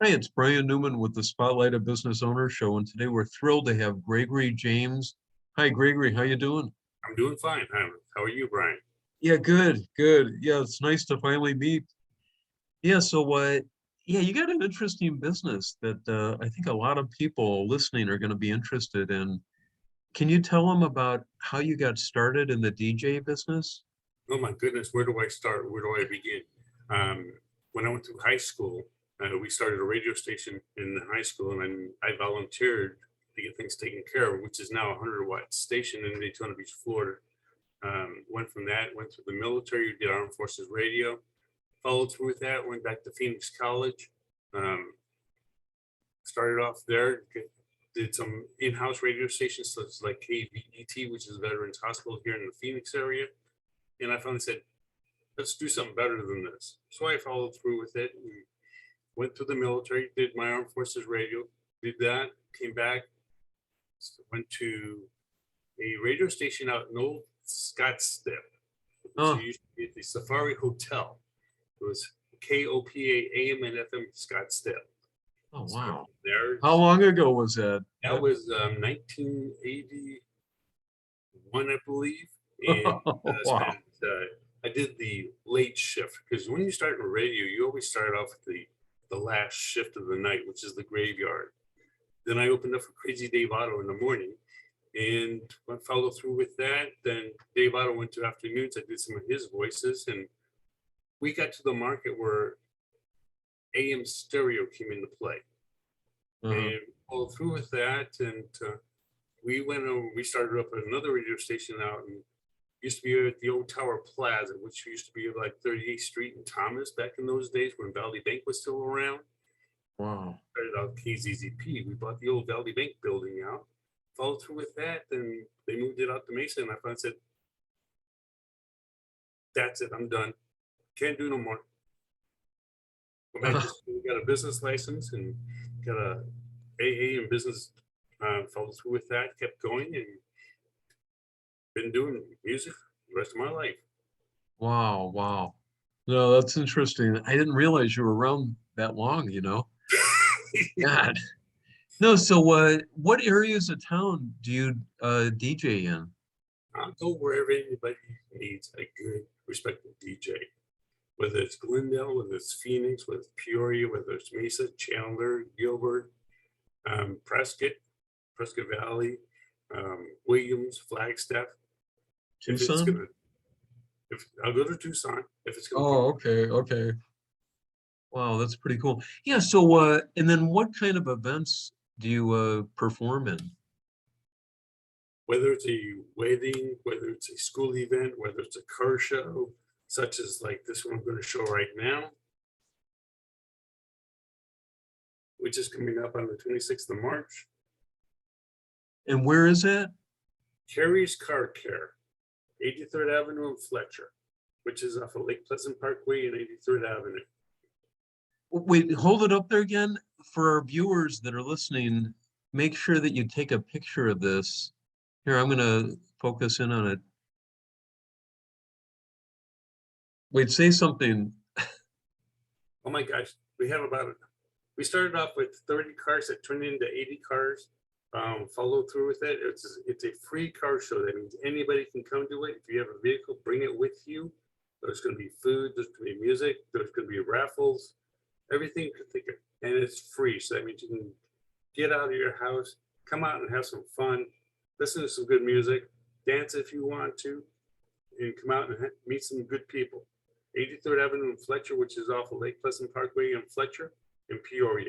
Hi, it's Brian Newman with the Spotlight of Business Owner Show, and today we're thrilled to have Gregory James. Hi, Gregory. How you doing? I'm doing fine. How are you, Brian? Yeah, good, good. Yeah, it's nice to finally meet. Yeah, yeah, you got an interesting business that I think a lot of people listening are going to be interested in. Can you tell them about how you got started in the DJ business? Oh my goodness, where do I start? Where do I begin? When I went through high school, we started a radio station in the high school, and I volunteered to get things taken care of, which is now a 100-watt station in Daytona Beach, Florida. Went from that, went to the military, did Armed Forces Radio, followed through with that, went back to Phoenix College, um, started off there, did some in-house radio stations such as like KVET, which is Veterans Hospital here in the Phoenix area. And I finally said, let's do something better than this. So I followed through with it and went to the military, did my Armed Forces Radio, did that, came back, went to a radio station out in Old Scottsdale, which Oh, used to be the Safari Hotel. It was KOPA AM and FM Scottsdale. oh, Started wow. there. How long ago was that? That was 1981, I believe. And Wow. I did the late shift because when you start in radio, you always start off with the last shift of the night, which is the graveyard. Then I opened up for Crazy Dave Otto in the morning and I followed through with that. Then Dave Otto went to afternoons. I did some of his voices, and we got to the market where AM stereo came into play. Uh-huh. And followed through with that. And we went over, we started up another radio station out and used to be at the old Tower Plaza, which used to be like 38th Street and Thomas back in those days when Valley Bank was still around. Wow. Started out KZZP. We bought the old Valley Bank building out, followed through with that. Then they moved it out to Mesa, and I finally said, "That's it. I'm done. Can't do no more." Went back to school, got a business license, and got a AA in business. Followed through with that, kept going, and been doing music the rest of my life. Wow, wow. No, that's interesting. I didn't realize you were around that long. God. No, so what areas of town do you DJ in? I'll go wherever anybody needs a good, respected DJ. Whether it's Glendale, whether it's Phoenix, whether it's Peoria, whether it's Mesa, Chandler, Gilbert, Prescott, Prescott Valley, Williams, Flagstaff. If it's Tucson? gonna, if I'll go to Tucson, if it's gonna be Oh, okay, okay. Wow, that's pretty cool. Yeah, so and then what kind of events do you perform in? whether it's a wedding, whether it's a school event, whether it's a car show, such as like this one I'm going to show right now, which is coming up on the 26th of March. And where is that? Carrie's Car Care, 83rd Avenue and Fletcher, which is off of Lake Pleasant Parkway and 83rd Avenue. Wait, hold it up there again. For our viewers that are listening, make sure that you take a picture of this. Here, I'm gonna focus in on it. Wait, say something. Oh my gosh, we started off with 30 cars that turned into 80 cars. Follow through with it. It's a free car show. That means anybody can come to it. If you have a vehicle, bring it with you. There's going to be food. There's going to be music. There's going to be raffles. Everything you can think of, and it's free. So that means you can get out of your house, come out and have some fun, listen to some good music, dance if you want to, and come out and meet some good people. 83rd Avenue in Fletcher, which is off of Lake Pleasant Parkway in Fletcher, in Peoria.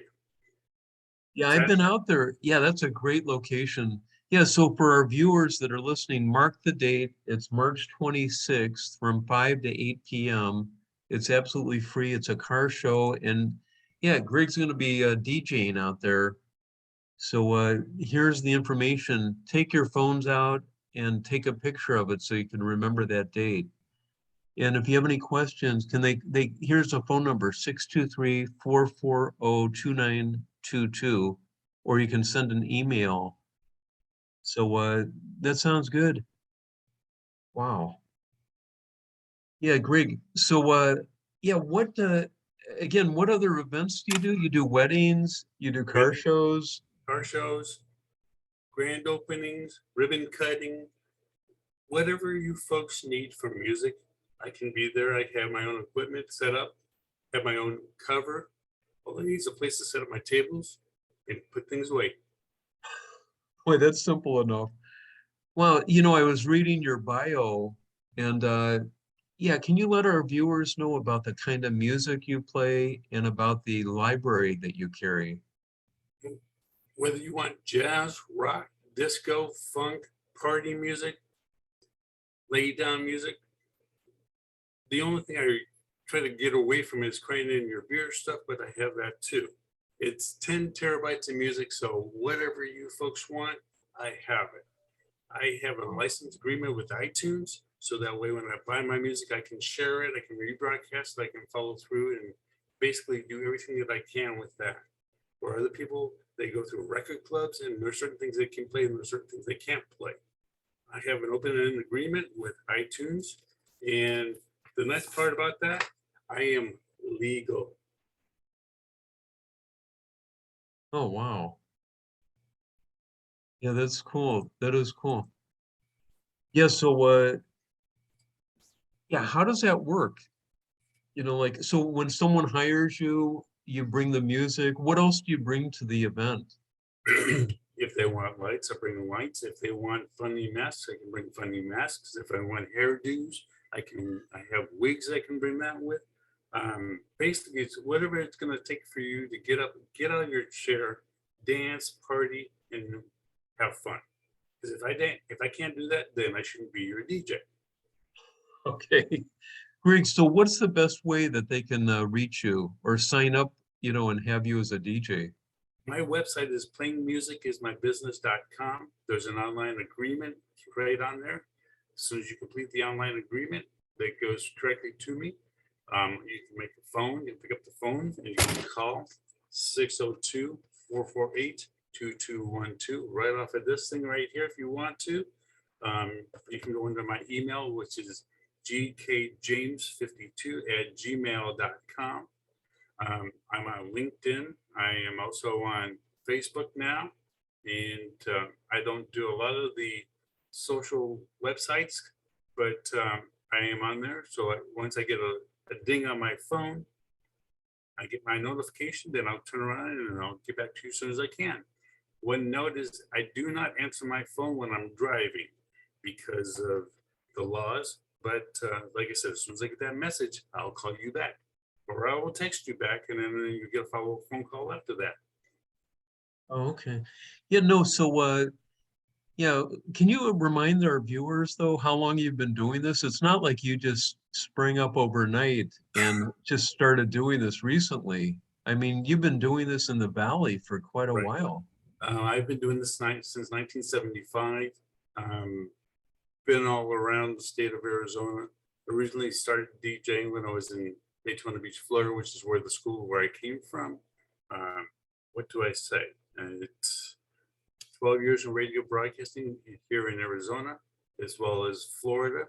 Yeah, I've been Saturday, out there. Yeah, that's a great location. Yeah, so for our viewers that are listening, mark the date. It's March 26th from 5 to 8 p.m. It's absolutely free. It's a car show. And yeah, Greg's going to be DJing out there. So here's the information. Take your phones out and take a picture of it so you can remember that date. And if you have any questions, here's a phone number, 623-440-2922, or you can send an email. So that sounds good. Wow. Yeah, Greg. So yeah, what again, what other events do you do? You do weddings, you do car Wedding, shows? car shows, grand openings, ribbon cutting, whatever you folks need for music, I can be there. I have my own equipment set up, have my own cover. All I need is a place to set up my tables and put things away. Boy, that's simple enough. Well, I was reading your bio and yeah, can you let our viewers know about the kind of music you play and about the library that you carry? Whether you want jazz, rock, disco, funk, party music, lay down music, the only thing I try to get away from is crying in your beer stuff, but I have that too. It's 10 terabytes of music, so whatever you folks want, I have it. I have a license agreement with iTunes, so that way when I buy my music, I can share it, I can rebroadcast it, I can follow through and basically do everything that I can with that. For other people, they go through record clubs and there's certain things they can play and there's certain things they can't play. I have an open-ended agreement with iTunes, and the nice part about that, I am legal. Oh, wow. Yeah, that's cool. That is cool. Yeah, so yeah, how does that work? Like, so when someone hires you, you bring the music. What else do you bring to the event? If they want lights, I bring lights. If they want funny masks, I can bring funny masks. If I want hairdos, I have wigs I can bring that with. Basically, it's whatever it's going to take for you to get up, get out of your chair, dance, party, and have fun. Because if I can't do that, then I shouldn't be your DJ. Okay. Greg, so what's the best way that they can reach you or sign up, and have you as a DJ? My website is playingmusicismybusiness.com. There's an online agreement right on there. As soon as you complete the online agreement, that goes directly to me. You can make a phone, you can pick up the phone and you can call 602-448-2212 right off of this thing right here if you want to. You can go into my email, which is gkjames52@gmail.com. I'm on LinkedIn. I am also on Facebook now. And I don't do a lot of the social websites, but I am on there. So once I get a ding on my phone, I get my notification, then I'll turn around and I'll get back to you as soon as I can. One note is I do not answer my phone when I'm driving because of the laws. But like I said, as soon as I get that message, I'll call you back or I will text you back and then you get a follow-up phone call after that. Oh, okay. Yeah, no, so yeah, can you remind our viewers though how long you've been doing this? It's not like you just sprang up overnight and just started doing this recently. I mean, you've been doing this in the valley for quite a Right. while. I've been doing this since 1975. Um, been all around the state of Arizona. Originally started DJing when I was in Daytona Beach, Florida, which is where the school where I came from. What do I say? It's 12 years in radio broadcasting here in Arizona, as well as Florida,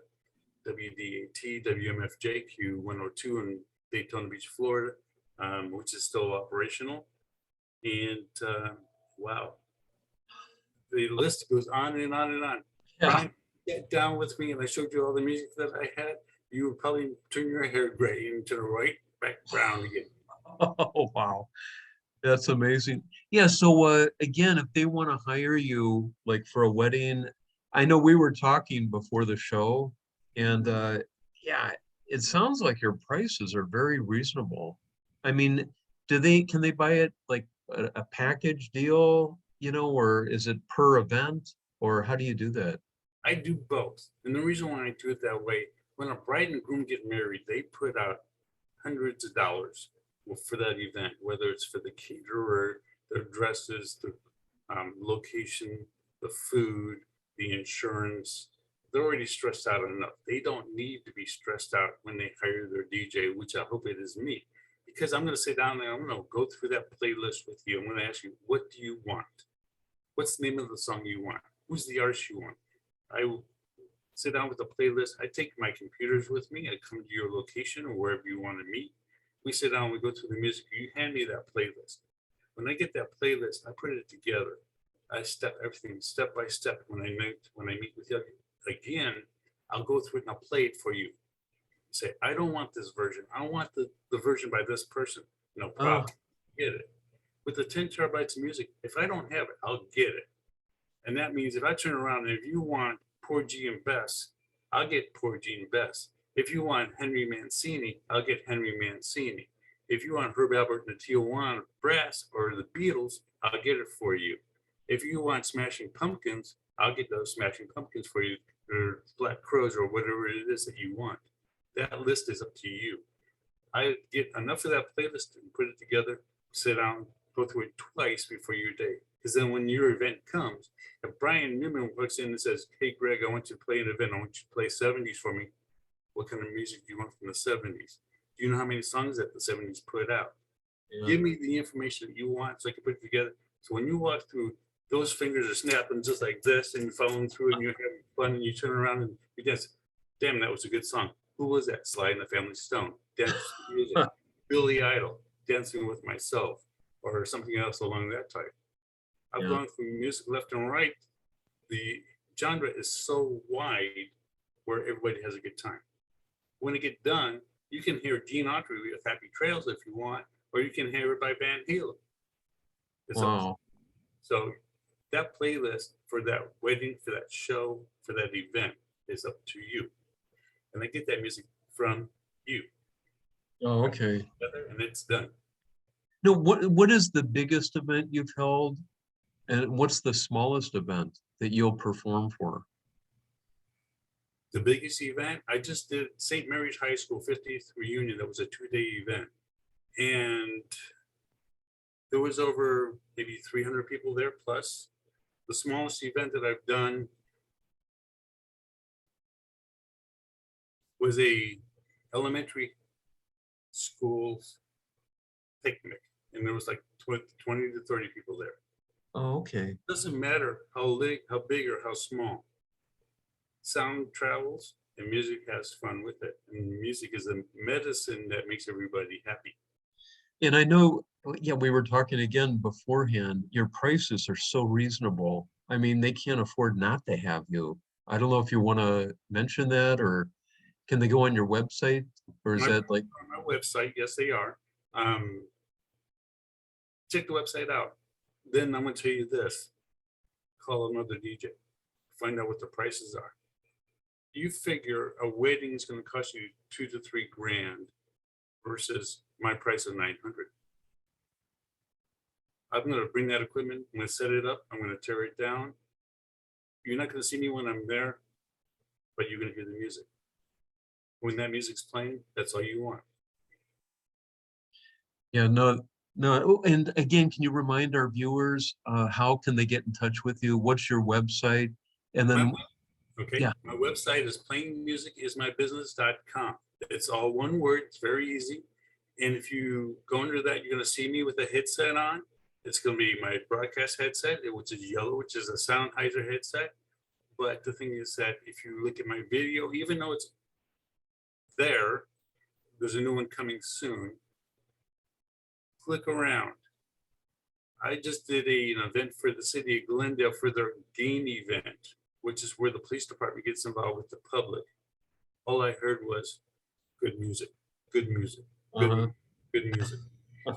WDAT, WMFJ, Q102 in Daytona Beach, Florida, which is still operational. And wow, the list goes on and on and on. Yeah. Brian, get down with me, and I showed you all the music that I had. You would probably turn your hair gray and turn right back brown again. Oh, wow. That's amazing. Yeah, so again, if they want to hire you like for a wedding, I know we were talking before the show, and yeah, it sounds like your prices are very reasonable. I mean, can they buy it like a package deal, or is it per event, or how do you do that? I do both. And the reason why I do it that way, when a bride and groom get married, they put out hundreds of dollars for that event, whether it's for the caterer, their dresses, the location, the food, the insurance. They're already stressed out enough. They don't need to be stressed out when they hire their DJ, which I hope it is me. Because I'm going to sit down there, I'm going to go through that playlist with you. I'm going to ask you, what do you want? What's the name of the song you want? Who's the artist you want? I will sit down with a playlist. I take my computers with me. I come to your location or wherever you want to meet. We sit down, we go through the music, you hand me that playlist. When I get that playlist, I put it together. I step everything step by step. When I meet with you again, I'll go through it and I'll play it for you. Say, I don't want this version. I want the version by this person. No Oh, problem. Get it. With the 10 terabytes of music, if I don't have it, I'll get it. And that means if I turn around and if you want Porgy and Bess, I'll get Porgy and Bess. If you want Henry Mancini, I'll get Henry Mancini. If you want Herb Alpert and the Tijuana Brass or the Beatles, I'll get it for you. If you want Smashing Pumpkins, I'll get those Smashing Pumpkins for you, or Black Crowes, or whatever it is that you want. That list is up to you. I get enough of that playlist and put it together, sit down, go through it twice before your day. Because then when your event comes, if Brian Newman walks in and says, hey, Greg, I want you to play an event. I want you to play 70s for me. What kind of music do you want from the 70s? Do you know how many songs that the 70s put out? yeah. Give me the information that you want so I can put it together. So when you walk through, those fingers are snapping just like this and you're following through and you're having fun and you turn around and you dance. Damn, that was a good song. Who was that? Sly and the Family Stone. Dance music. Billy Idol. Dancing with Myself, or something else along that type. I've Yeah. gone through music left and right. The genre is so wide where everybody has a good time. When it gets done, you can hear Gene Autry with Happy Trails if you want, or you can hear it by Van Halen. It's up to you. Wow. So that playlist for that wedding, for that show, for that event is up to you. And I get that music from you. Oh, okay. Together, and it's done. No, what is the biggest event you've held? And what's the smallest event that you'll perform for? The biggest event, I just did St. Mary's High School 50th reunion. That was a 2-day event. And there was over maybe 300 people there plus. The smallest event that I've done was a elementary school's picnic. And there was like 20 to 30 people there. Oh, okay. Doesn't matter how big or how small. Sound travels and music has fun with it. And music is a medicine that makes everybody happy. And I know, yeah, we were talking again beforehand, your prices are so reasonable. I mean, they can't afford not to have you. I don't know if you want to mention that, or can they go on your website, or is My- that like, On my website, yes, they are. Check the website out. Then I'm going to tell you this. Call another DJ. Find out what the prices are. You figure a wedding is going to cost you $2 to $3 grand versus my price of $900. I'm going to bring that equipment. I'm going to set it up. I'm going to tear it down. You're not going to see me when I'm there, but you're going to hear the music. When that music's playing, that's all you want. yeah, no, no. And again, can you remind our viewers, how can they get in touch with you? What's your website? And then, Okay. Yeah. My website is playingmusicismybusiness.com. It's all one word. It's very easy. And if you go under that, you're going to see me with a headset on. It's going to be my broadcast headset, which is yellow, which is a Sennheiser headset. But the thing is that if you look at my video, even though it's there, there's a new one coming soon. Click around. I just did an event for the city of Glendale for their game event, which is where the police department gets involved with the public. All I heard was good music, good music, good, uh-huh. good music.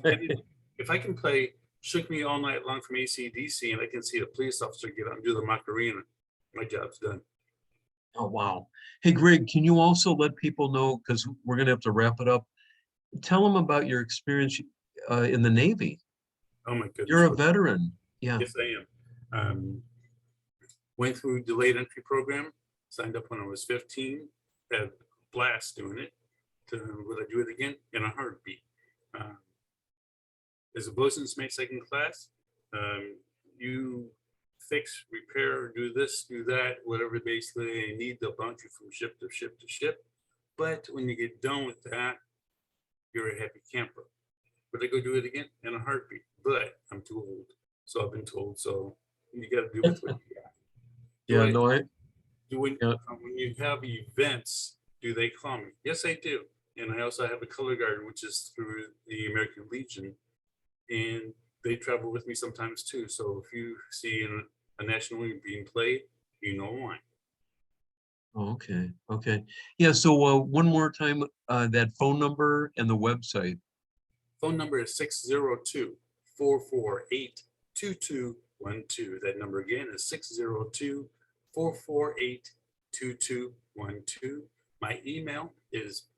And if I can play Shook Me All Night Long from AC/DC and I can see a police officer get out and do the Macarena, my job's done. Oh, wow. Hey, Greg, can you also let people know, because we're going to have to wrap it up, tell them about your experience in the Navy. Oh my goodness. You're a veteran. Yeah. Yes, I am. Went through delayed entry program, signed up when I was 15, had a blast doing it. Would I do it again? In a heartbeat. As a bosun's mate second class, you fix, repair, do this, do that, whatever basically they need, they'll bounce you from ship to ship to ship. But when you get done with that, you're a happy camper. Would I go do it again? In a heartbeat. But I'm too old. So I've been told. So you got to do with what you got. Yeah, no, When yeah. you have events, do they call me? Yes, I do. And I also have a color guard, which is through the American Legion, and they travel with me sometimes too. So if you see a national league being played, you know why. Oh, okay, okay. Yeah, so one more time, that phone number and the website. Phone number is 602-448-2212. That number again is 602-448-2212. My email is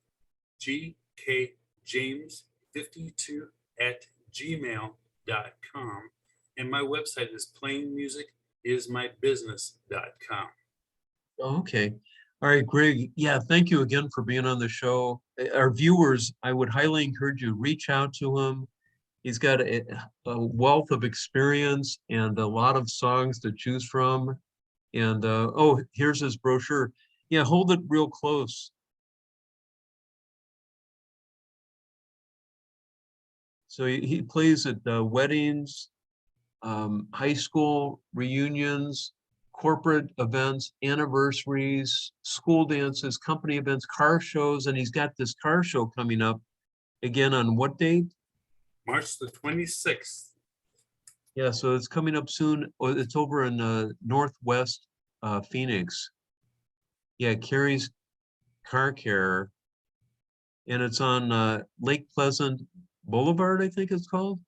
gkjames52@gmail.com. And my website is playingmusicismybusiness.com. Oh, okay. All right, Greg. Yeah, thank you again for being on the show. Our viewers, I would highly encourage you, reach out to him. He's got a wealth of experience and a lot of songs to choose from. And oh, here's his brochure. Yeah, hold it real close. So he plays at weddings, high school reunions, corporate events, anniversaries, school dances, company events, car shows, and he's got this car show coming up again on what date? March the 26th. Yeah, so it's coming up soon. Oh, it's over in Northwest Phoenix. Yeah, Carrie's Car Care, and it's on Lake Pleasant Boulevard, I think it's called.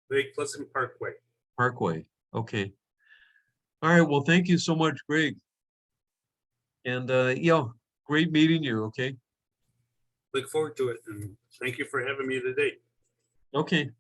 Lake Pleasant Parkway. Parkway. Okay. All right. Well, thank you so much, Greg. And yeah, great meeting you. Okay. Look forward to it. And thank you for having me today. Okay.